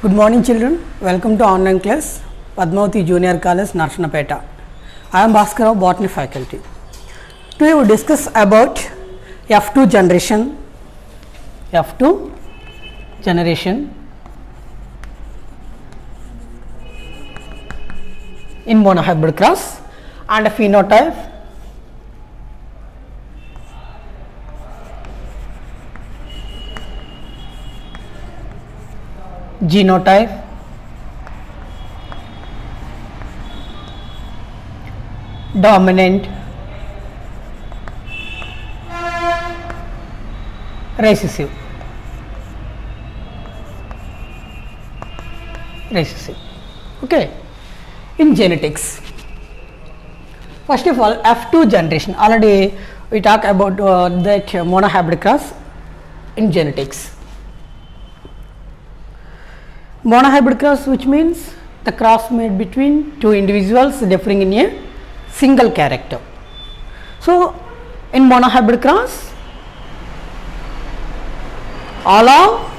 Good morning children, welcome to online class Padmavati Junior College, Narshanapeta. I am Bhaskar of Botany faculty. Today we discuss about F2 generation in monohybrid cross and a phenotype, genotype, dominant, recessive. Okay. In genetics, first of all, F2 generation, already we talk about that monohybrid cross in genetics. Monohybrid cross, which means the cross made between two individuals differing in a single character. So, in monohybrid cross, all are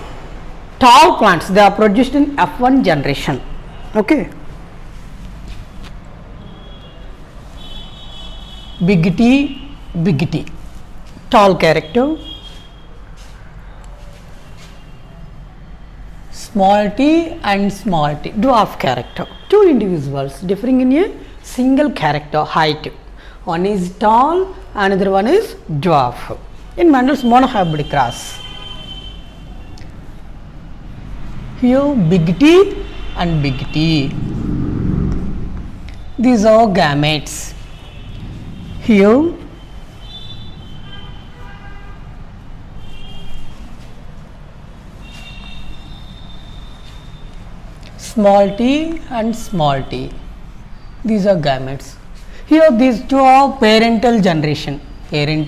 tall plants, they are produced in F1 generation. Okay. Big T, tall character. Small t and small t, dwarf character. Two individuals differing in a single character height. One is tall, another one is dwarf. In Mendel's monohybrid cross, here big T and big T. These are gametes. Here small t and small t, these are gametes. Here these two are parental generation. Here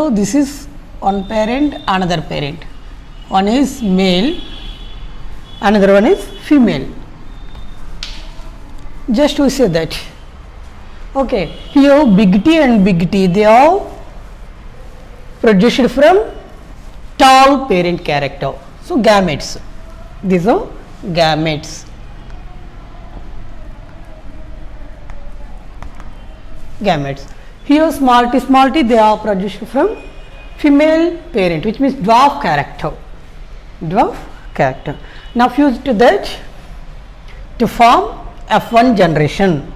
this is one parent, another parent. One is male, another one is female. Just to say that. Okay, here big T and big T, they are produced from tall parent character. So, gametes, these are gametes. Here small t, they are produced from female parent, which means dwarf character. Now, fuse to that to form F1 generation.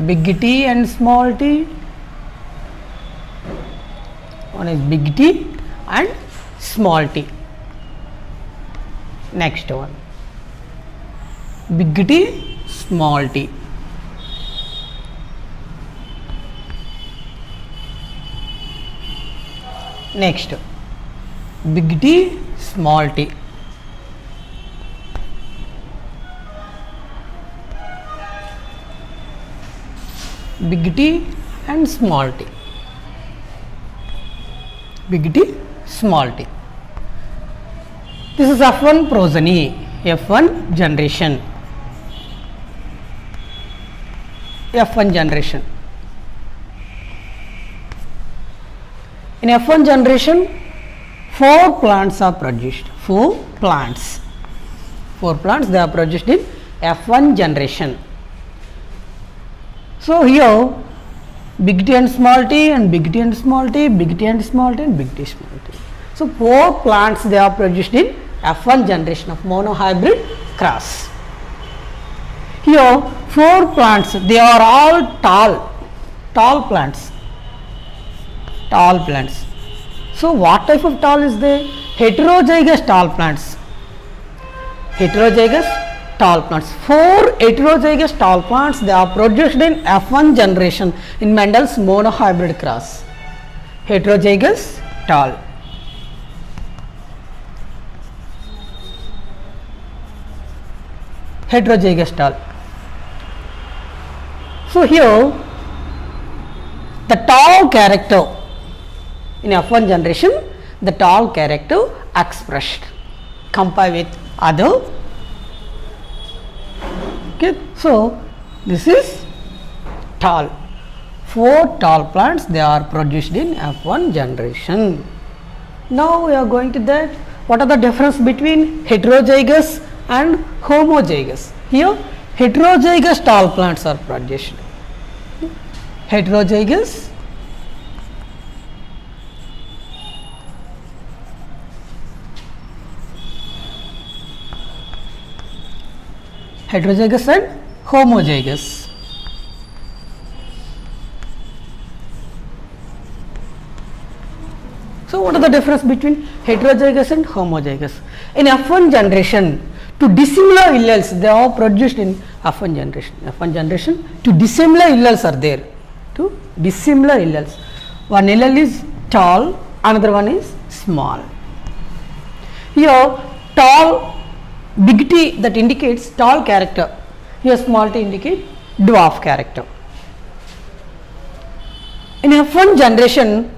Big T and small t, one is big T and small t. Next one, big T, small t. Next, big T, small t. Big T and small t. Big T, small t. This is F1 progeny, F1 generation. In F1 generation, 4 plants are produced. 4 plants, they are produced in F1 generation. So, here big T and small t and big T and small t, big T and small t and big T small t. So, 4 plants they are produced in F1 generation of monohybrid cross. Here 4 plants, they are all tall plants. So, what type of tall is there? Heterozygous tall plants. 4 heterozygous tall plants, they are produced in F1 generation in Mendel's monohybrid cross. Heterozygous tall. So, here the tall character in F1 generation, the tall character expressed compare with other Okay, so this is tall. 4 tall plants, they are produced in F1 generation. Now we are going to that. What are the difference between heterozygous and homozygous? Here heterozygous tall plants are produced. Heterozygous and homozygous. So what are the difference between heterozygous and homozygous? In F1 generation, two dissimilar alleles they are produced in F1 generation. F1 generation, two dissimilar alleles are there. Two dissimilar alleles. One allele is tall, another one is small. Here tall, big T, that indicates tall character. Here small t indicate dwarf character. In F1 generation,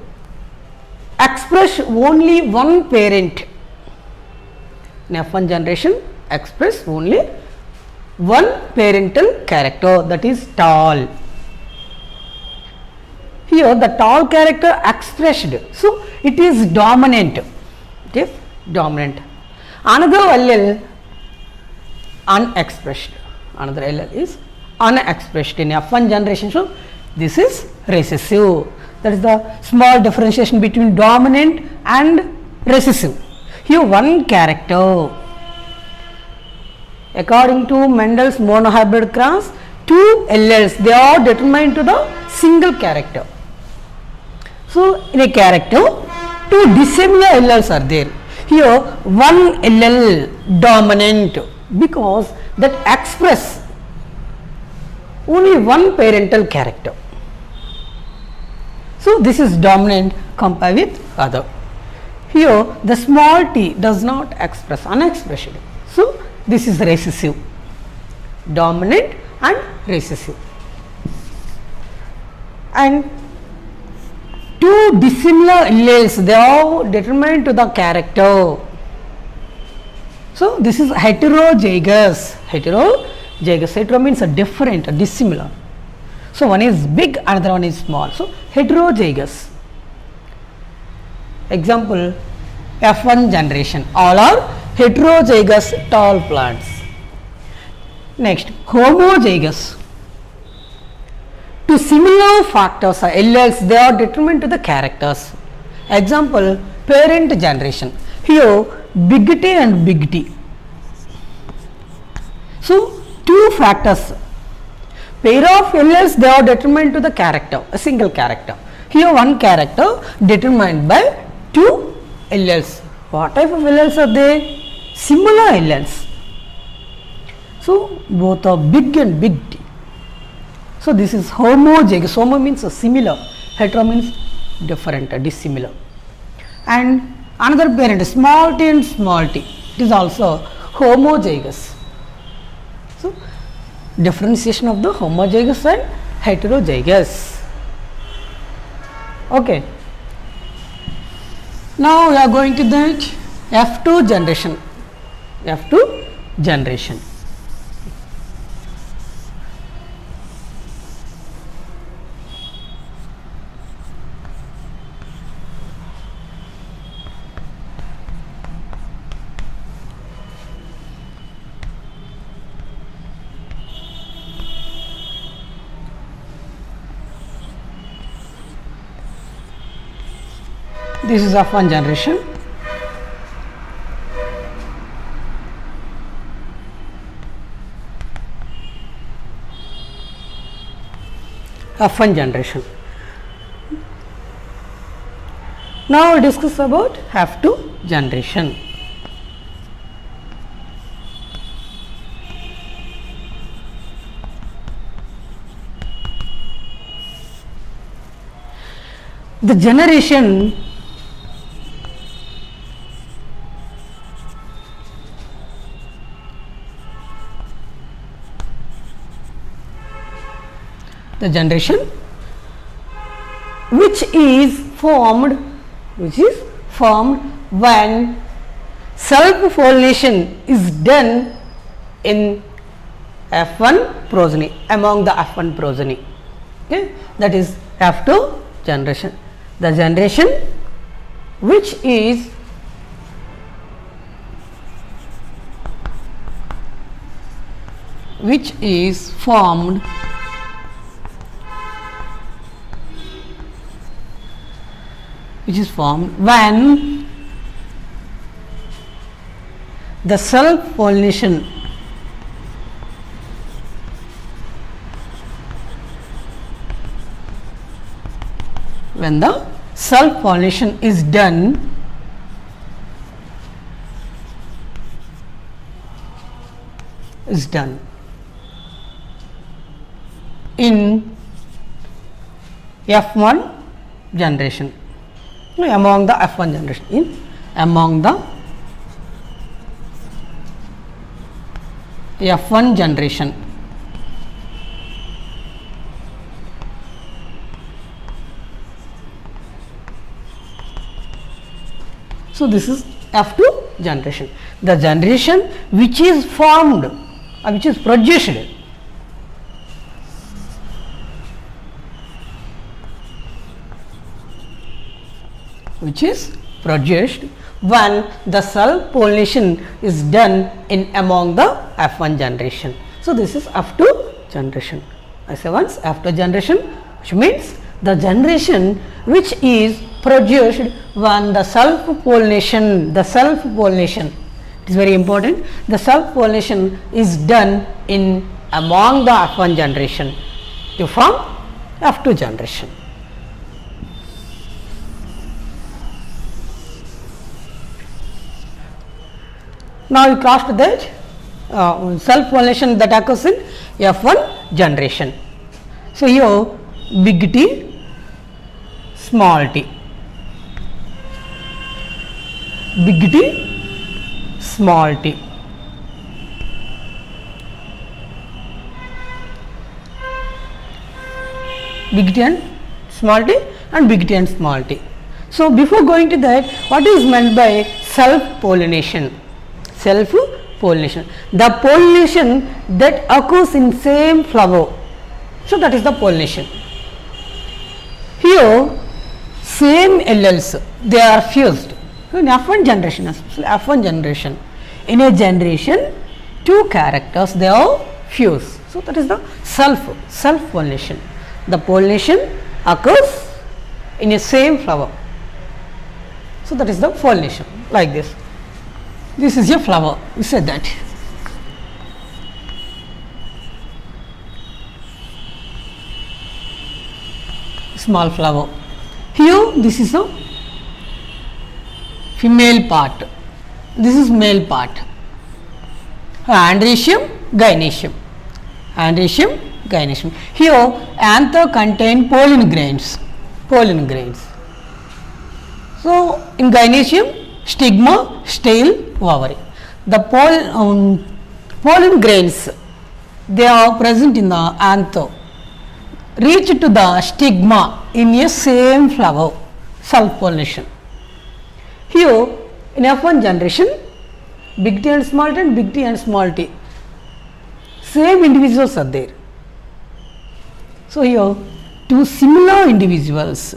express only one parent. In F1 generation, express only one parental character, that is tall. Here the tall character expressed, so it is dominant. It is dominant. Another allele unexpressed. Another allele is unexpressed in F1 generation. So this is recessive. That is the small differentiation between dominant and recessive. Here one character. According to Mendel's monohybrid cross, two alleles they are determined to the single character. So in a character, two dissimilar alleles are there. Here one allele dominant because that express only one parental character. So this is dominant compared with other. Here the small t does not express, unexpressed. So this is recessive, dominant and recessive. And two dissimilar alleles they are determined to the character. So this is heterozygous. Hetero means a different, a dissimilar. So one is big, another one is small. So heterozygous. Example, F1 generation, all are heterozygous tall plants. Next, homozygous. Two similar factors or alleles they are determined to the characters. Example, parent generation. Here big T and big T. So two factors. Pair of alleles they are determined to the character, a single character. Here one character determined by two alleles. What type of alleles are they? Similar alleles. So both are big and big T. So this is homozygous. Homo means a similar, hetero means different, dissimilar. And another parent, small t and small t, it is also homozygous. So differentiation of the homozygous and heterozygous. Okay. Now we are going to that F2 generation. F2 generation. This is F1 generation. F1 generation. Now we discuss about F2 generation. The generation which is formed when self pollination is done in F1 progeny, among the F1 progeny. Okay, that is F2 generation. The generation which is formed when the self pollination is done in F1 generation, among the F1 generation, among the F1 generation. So this is F2 generation, the generation which is formed which is produced when the self pollination is done in among the F1 generation. So this is F2 generation. I say once, F2 generation, which means the generation which is produced when the self pollination, it is very important, the self pollination is done in among the F1 generation to form F2 generation. Now we crossed that self pollination that occurs in F1 generation. So here big T, small t, big T, small t. Big T and small t and big T and small t. So before going to that, what is meant by self pollination? Self pollination, the pollination that occurs in same flower. So that is the pollination. Here same alleles, they are fused in F1 generation, especially F1 generation. In a generation, two characters they are fused. So that is the self pollination. The pollination occurs in a same flower. So that is the pollination, like this. This is a flower, we said that. Small flower. Here this is a female part, this is male part. Androecium, gynoecium. Androecium, gynoecium. Here anther contain pollen grains. So in gynoecium, stigma, stele, ovary. The pollen grains, they are present in the anther, reach to the stigma in a same flower, self pollination. Here in F1 generation, big T and small t and big T and small t, same individuals are there. So here two similar individuals,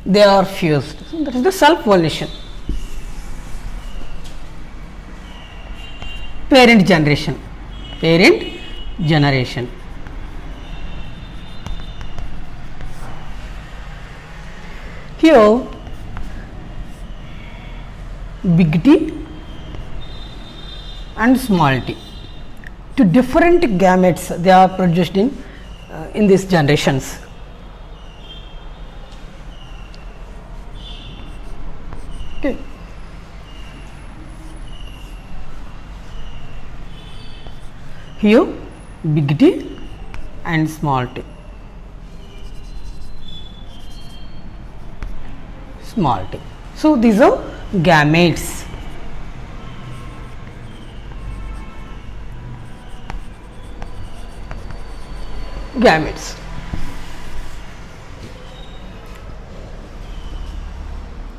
they are fused. So that is the self pollination. Parent generation. Here big T and small t, two different gametes they are produced in these generations. Okay. Here big T and small t, So these are gametes.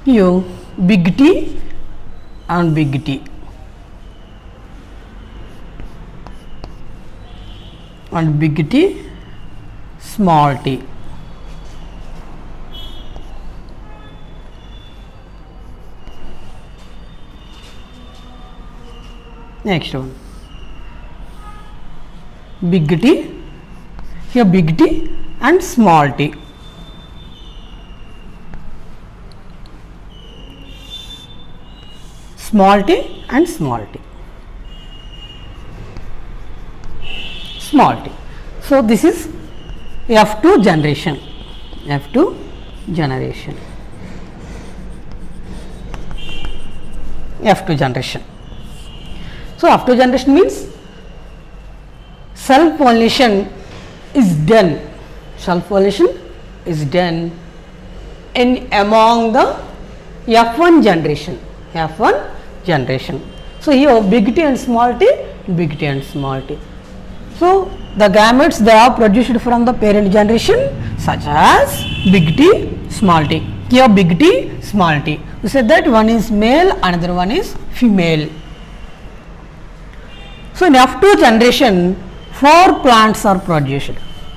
Here big T and big T. and big T, small t. Next one, big T, here big T and small t. Small t and small t. Small t. So, this is F2 generation, F2 generation, F2 generation. So, F2 generation means self pollination is done, self pollination is done in among the F1 generation, F1 generation. So, here big T and small t, big T and small t. So, the gametes they are produced from the parent generation such as big T, small t. Here big T, small t. We said that one is male, another one is female. So, in F2 generation 4 plants are produced.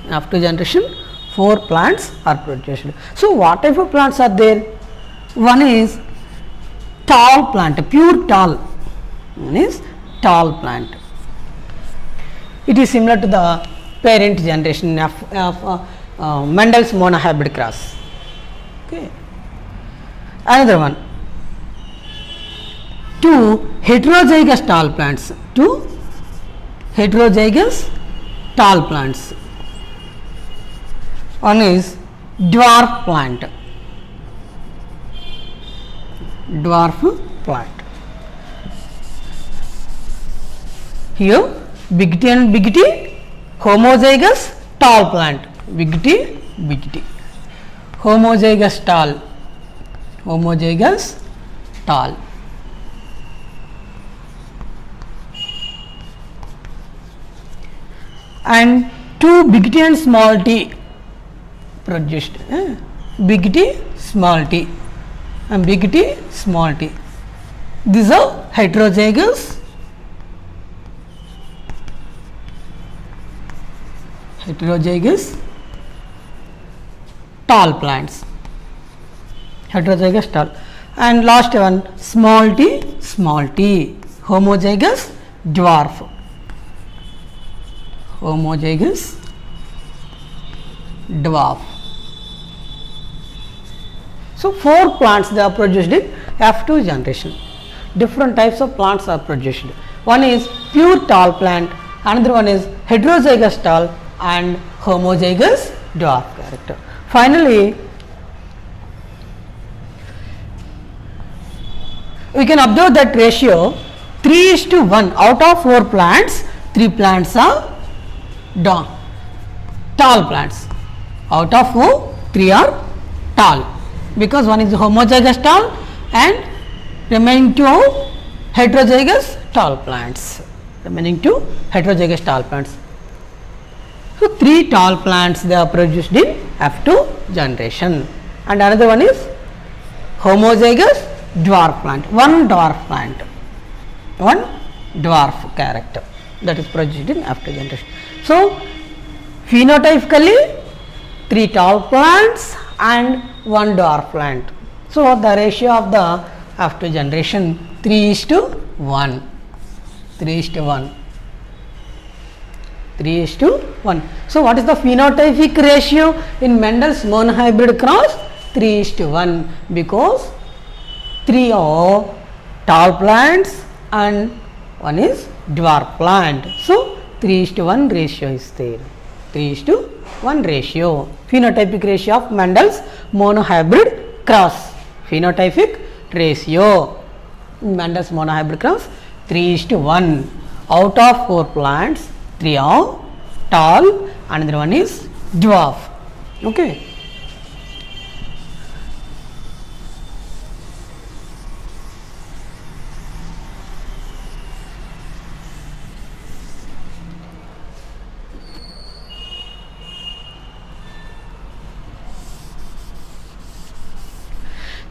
In F2 generation 4 plants are produced. So, what type of plants are there? One is tall plant, pure tall. One is tall plant. It is similar to the parent generation of Mendel's monohybrid cross. Okay. Another one, 2 heterozygous tall plants, 2 heterozygous tall plants. One is dwarf plant, dwarf plant. Here big T and big T, homozygous tall plant, big T, homozygous tall, homozygous tall. And 2 big T and small t produced, big T, small t, and big T, small t. These are heterozygous, tall plants, heterozygous tall. And last one, small t, homozygous dwarf, homozygous dwarf. So, 4 plants they are produced in F2 generation. Different types of plants are produced. One is pure tall plant, another one is heterozygous tall and homozygous dwarf character. Finally, we can observe that ratio 3:1. Out of 4 plants, 3 plants are tall plants. Out of 4, 3 are tall, because one is homozygous tall and remaining 2 heterozygous tall plants. Remaining 2 heterozygous tall plants. So, 3 tall plants they are produced in F2 generation, and another one is homozygous dwarf plant, one dwarf plant, one dwarf character that is produced in F2 generation. So, phenotypically 3 tall plants and 1 dwarf plant. So, the ratio of the F2 generation 3:1, 3:1. So, what is the phenotypic ratio in Mendel's monohybrid cross? 3:1, because 3 are tall plants and 1 is dwarf plant. So, 3:1 ratio is there, 3:1 ratio, phenotypic ratio of Mendel's monohybrid cross, phenotypic ratio Mendel's monohybrid cross 3:1. Out of 4 plants, 3 are tall, another one is dwarf. Okay.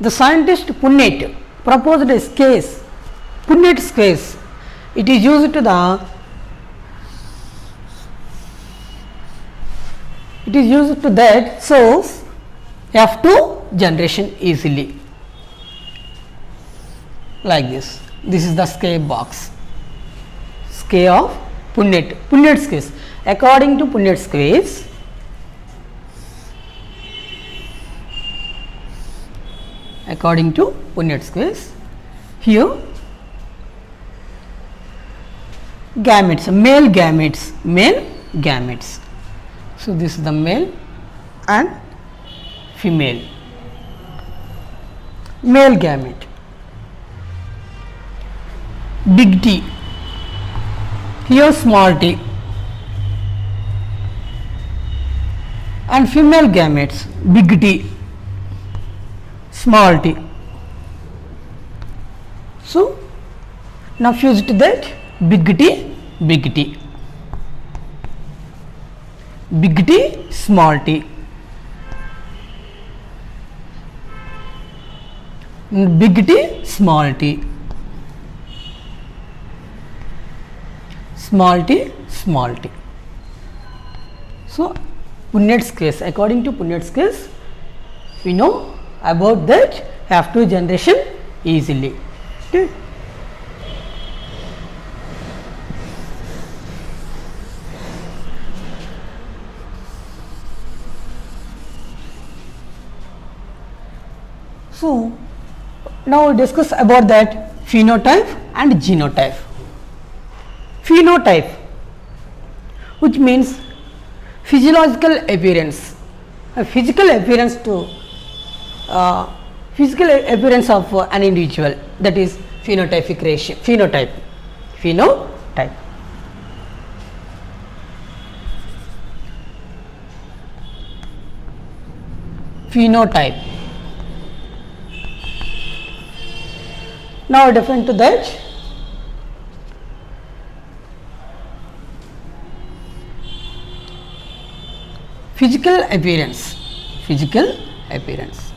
The scientist Punnett proposed a case, Punnett's case. It is used to the it is used to that source F2 generation easily, like this. This is the scale box, scale of Punnett case. According to Punnett's case, here male gametes. So this is the male and female. Male gamete, big T, here small t, and female gametes, big T, small t. So now fuse to that, big T, big T, big T, small t, big T, small t, small t, small t. So Punnett's case, according to Punnett's case, we know about that F2 generation easily. Okay. So now we discuss about that phenotype and genotype. Phenotype, which means physiological appearance, physical appearance of an individual, that is phenotypic ratio. Phenotype. Now I define to that physical appearance. Physical appearance.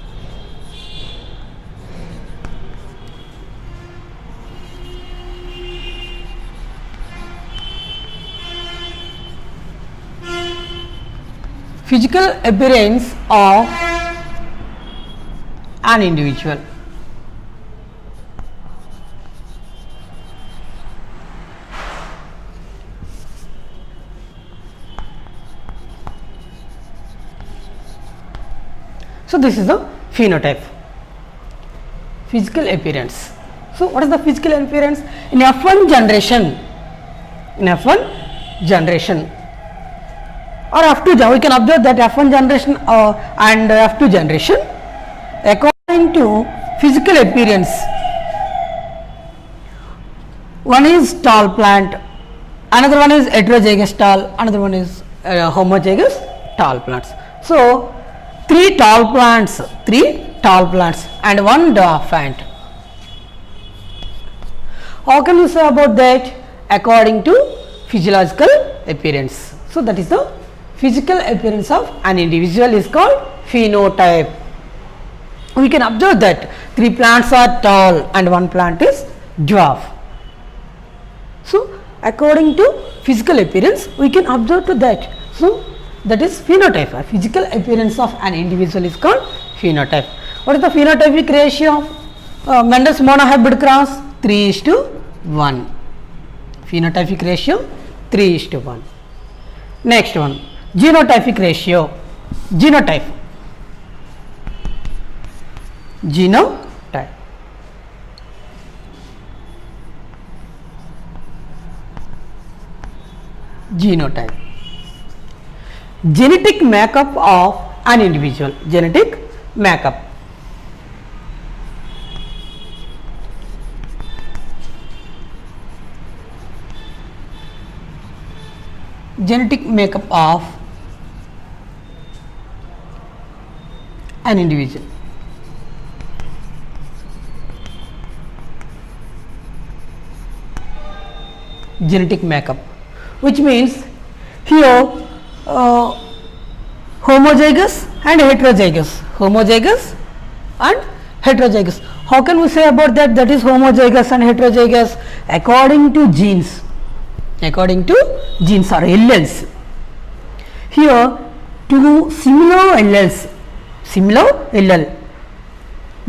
Physical appearance of an individual. So this is the phenotype, physical appearance. So what is the physical appearance in F1 generation? In F1 generation or F2, we can observe that F1 generation and F2 generation, according to physical appearance, one is tall plant, another one is heterozygous tall, another one is homozygous tall plants. So three tall plants and one dwarf ant. How can you say about that? According to physiological appearance. So that is the physical appearance of an individual is called phenotype. We can observe that three plants are tall and one plant is dwarf. So according to physical appearance, we can observe to that. So that is phenotype. Physical appearance of an individual is called phenotype. What is the phenotypic ratio of Mendel's monohybrid cross? 3:1. Phenotypic ratio 3:1. Next one, genotypic ratio. Genotype. Genotype. Genetic makeup of an individual. Genetic makeup. Genetic makeup of an individual. Genetic makeup, which means here homozygous and heterozygous. Homozygous and heterozygous. How can we say about that? That is homozygous and heterozygous according to genes. According to genes or alleles. Here two similar alleles,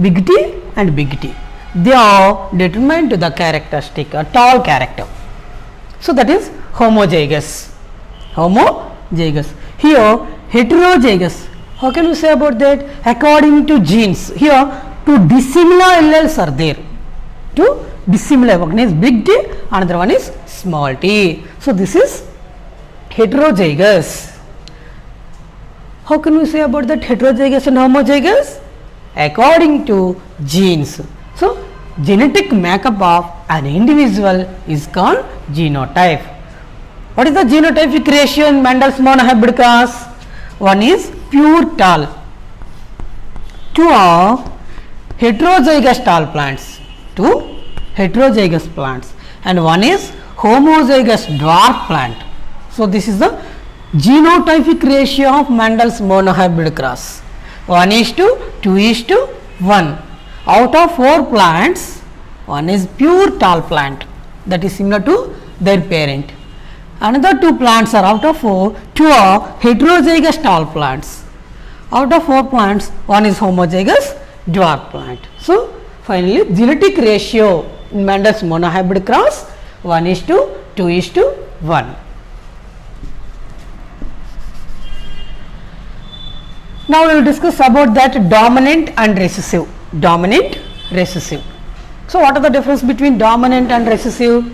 big T and big T, they are determined to the characteristic, a tall character. So that is homozygous. Here heterozygous. How can we say about that? According to genes, here two dissimilar alleles are there. Two dissimilar, one is big T, another one is small t. So this is heterozygous. How can we say about that heterozygous and homozygous? According to genes. So genetic makeup of an individual is called genotype. What is the genotypic ratio in Mendel's monohybrid cross? One is pure tall. Two are heterozygous tall plants. Two heterozygous plants, and one is homozygous dwarf plant. So this is the genotypic ratio of Mendel's monohybrid cross. 1:2:1. Out of 4 plants, one is pure tall plant, that is similar to their parent. Another 2 plants are out of 4, 2 are heterozygous tall plants. Out of 4 plants, one is homozygous dwarf plant. So finally, genetic ratio in Mendel's monohybrid cross 1:2:1. Now we will discuss about that dominant and recessive. Dominant, recessive. So what are the difference between dominant and recessive?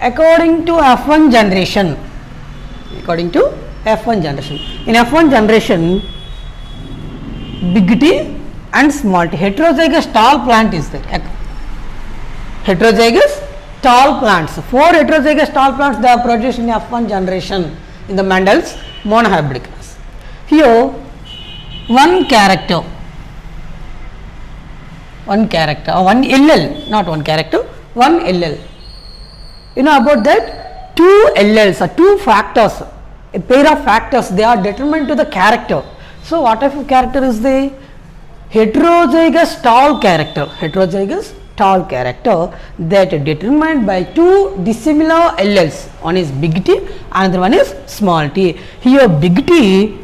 According to F1 generation, in F1 generation, big T and small t, heterozygous tall plant is there. Heterozygous tall plants, 4 heterozygous tall plants they are produced in F1 generation in the Mendel's monohybrid class. Here one character, one allele, not one character, one allele. You know about that? 2 alleles or 2 factors, a pair of factors, they are determined to the character. So what type of character is they? Heterozygous tall character, that determined by 2 dissimilar alleles. One is big T, another one is small t. Here big T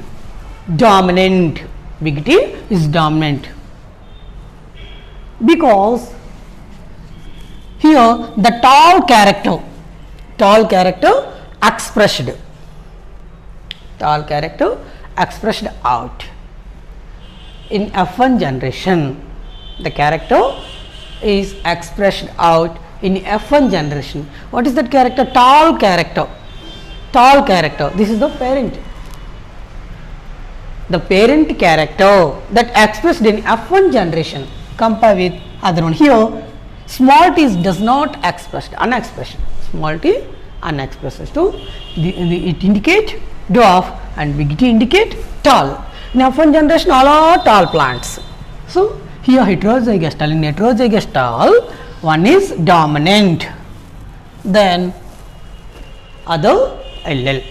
dominant, big T is dominant because here the tall character expressed out in F1 generation. The character is expressed out in F1 generation. What is that character? Tall character. This is the parent. The parent character that expressed in F1 generation. Compare with other one. Here small t does not expressed, unexpressed. Small t unexpressed. So it indicate dwarf and big T indicate tall. In F1 generation all are tall plants. So here heterozygous tall, in heterozygous tall one is dominant, then other allele.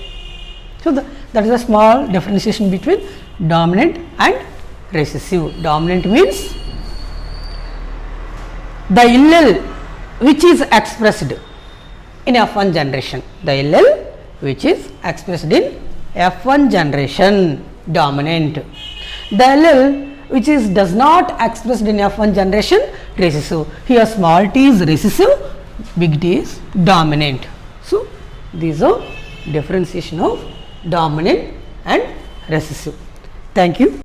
So that is a small differentiation between dominant and recessive. Dominant means the allele which is expressed in F1 generation, the allele which is expressed in F1 generation, dominant. The allele which is does not expressed in F1 generation, recessive. Here small t is recessive, big T is dominant. So these are differentiation of dominant and recessive. Thank you.